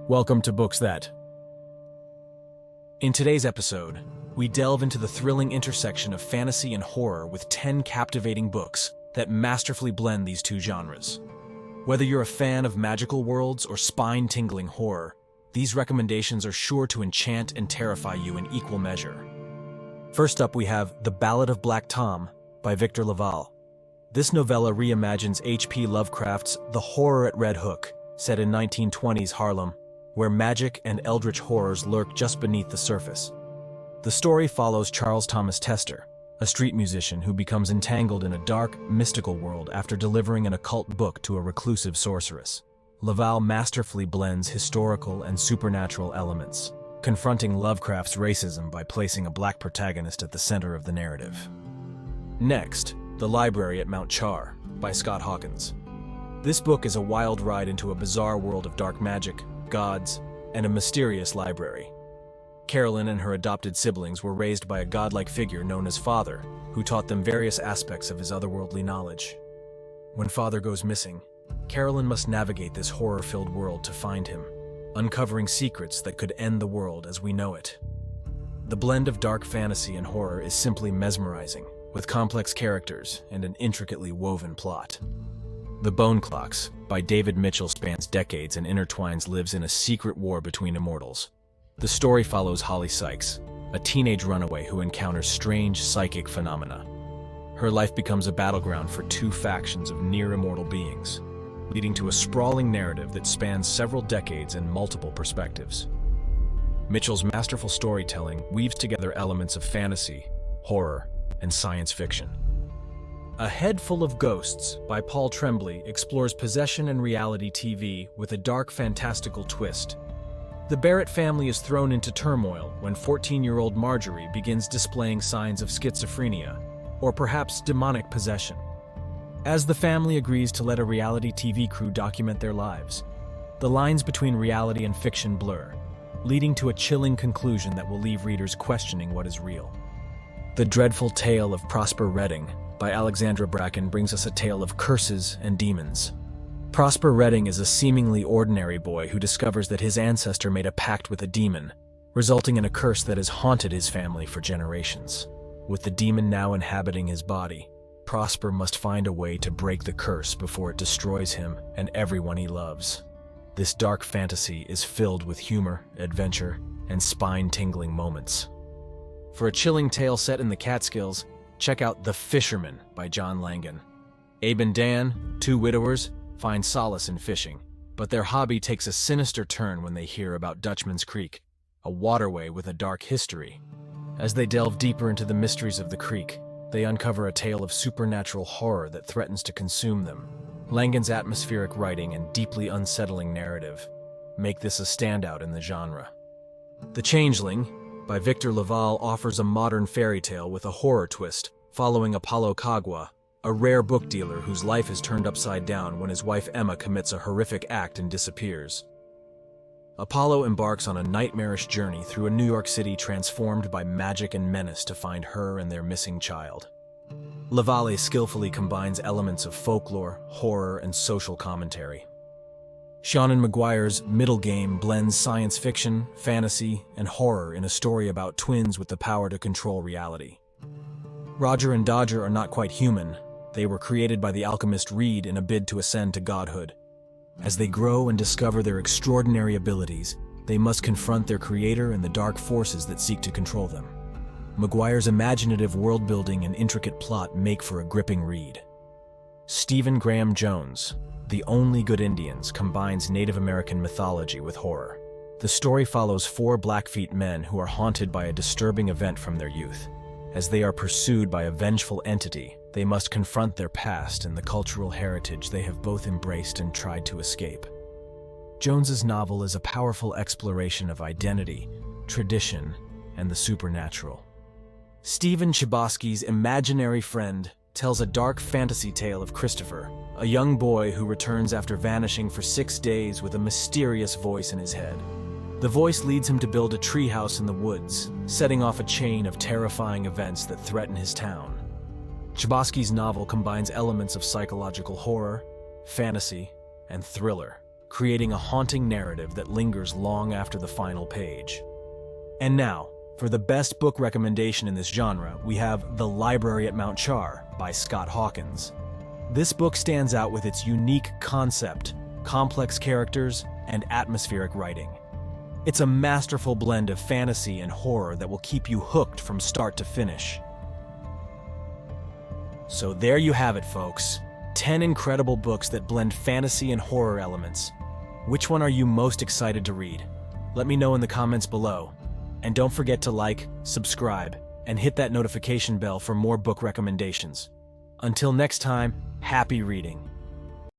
Welcome to Books That. In today's episode, we delve into the thrilling intersection of fantasy and horror with 10 captivating books that masterfully blend these two genres. Whether you're a fan of magical worlds or spine-tingling horror, these recommendations are sure to enchant and terrify you in equal measure. First up, we have The Ballad of Black Tom by Victor LaValle. This novella reimagines H.P. Lovecraft's The Horror at Red Hook, set in 1920s Harlem, where magic and eldritch horrors lurk just beneath the surface. The story follows Charles Thomas Tester, a street musician who becomes entangled in a dark, mystical world after delivering an occult book to a reclusive sorceress. LaValle masterfully blends historical and supernatural elements, confronting Lovecraft's racism by placing a black protagonist at the center of the narrative. Next, The Library at Mount Char by Scott Hawkins. This book is a wild ride into a bizarre world of dark magic, gods, and a mysterious library. Carolyn and her adopted siblings were raised by a godlike figure known as Father, who taught them various aspects of his otherworldly knowledge. When Father goes missing, Carolyn must navigate this horror-filled world to find him, uncovering secrets that could end the world as we know it. The blend of dark fantasy and horror is simply mesmerizing, with complex characters and an intricately woven plot. The Bone Clocks by David Mitchell spans decades and intertwines lives in a secret war between immortals. The story follows Holly Sykes, a teenage runaway who encounters strange psychic phenomena. Her life becomes a battleground for two factions of near-immortal beings, leading to a sprawling narrative that spans several decades and multiple perspectives. Mitchell's masterful storytelling weaves together elements of fantasy, horror, and science fiction. A Head Full of Ghosts by Paul Tremblay explores possession and reality TV with a dark, fantastical twist. The Barrett family is thrown into turmoil when 14-year-old Marjorie begins displaying signs of schizophrenia, or perhaps demonic possession. As the family agrees to let a reality TV crew document their lives, the lines between reality and fiction blur, leading to a chilling conclusion that will leave readers questioning what is real. The Dreadful Tale of Prosper Redding by Alexandra Bracken brings us a tale of curses and demons. Prosper Redding is a seemingly ordinary boy who discovers that his ancestor made a pact with a demon, resulting in a curse that has haunted his family for generations. With the demon now inhabiting his body, Prosper must find a way to break the curse before it destroys him and everyone he loves. This dark fantasy is filled with humor, adventure, and spine-tingling moments. For a chilling tale set in the Catskills, check out The Fisherman by John Langan. Abe and Dan, two widowers, find solace in fishing, but their hobby takes a sinister turn when they hear about Dutchman's Creek, a waterway with a dark history. As they delve deeper into the mysteries of the creek, they uncover a tale of supernatural horror that threatens to consume them. Langan's atmospheric writing and deeply unsettling narrative make this a standout in the genre. The Changeling by Victor LaValle offers a modern fairy tale with a horror twist, following Apollo Kagwa, a rare book dealer whose life is turned upside down when his wife Emma commits a horrific act and disappears. Apollo embarks on a nightmarish journey through a New York City transformed by magic and menace to find her and their missing child. LaValle skillfully combines elements of folklore, horror, and social commentary. Seanan McGuire's Middle Game blends science fiction, fantasy, and horror in a story about twins with the power to control reality. Roger and Dodger are not quite human. They were created by the alchemist Reed in a bid to ascend to godhood. As they grow and discover their extraordinary abilities, they must confront their creator and the dark forces that seek to control them. McGuire's imaginative world-building and intricate plot make for a gripping read. Stephen Graham Jones' The Only Good Indians combines Native American mythology with horror. The story follows four Blackfeet men who are haunted by a disturbing event from their youth. As they are pursued by a vengeful entity, they must confront their past and the cultural heritage they have both embraced and tried to escape. Jones's novel is a powerful exploration of identity, tradition, and the supernatural. Stephen Chbosky's Imaginary Friend tells a dark fantasy tale of Christopher, a young boy who returns after vanishing for 6 days with a mysterious voice in his head. The voice leads him to build a treehouse in the woods, setting off a chain of terrifying events that threaten his town. Chbosky's novel combines elements of psychological horror, fantasy, and thriller, creating a haunting narrative that lingers long after the final page. And now, for the best book recommendation in this genre, we have The Library at Mount Char by Scott Hawkins. This book stands out with its unique concept, complex characters, and atmospheric writing. It's a masterful blend of fantasy and horror that will keep you hooked from start to finish. So there you have it, folks. 10 incredible books that blend fantasy and horror elements. Which one are you most excited to read? Let me know in the comments below. And don't forget to like, subscribe, and hit that notification bell for more book recommendations. Until next time, happy reading.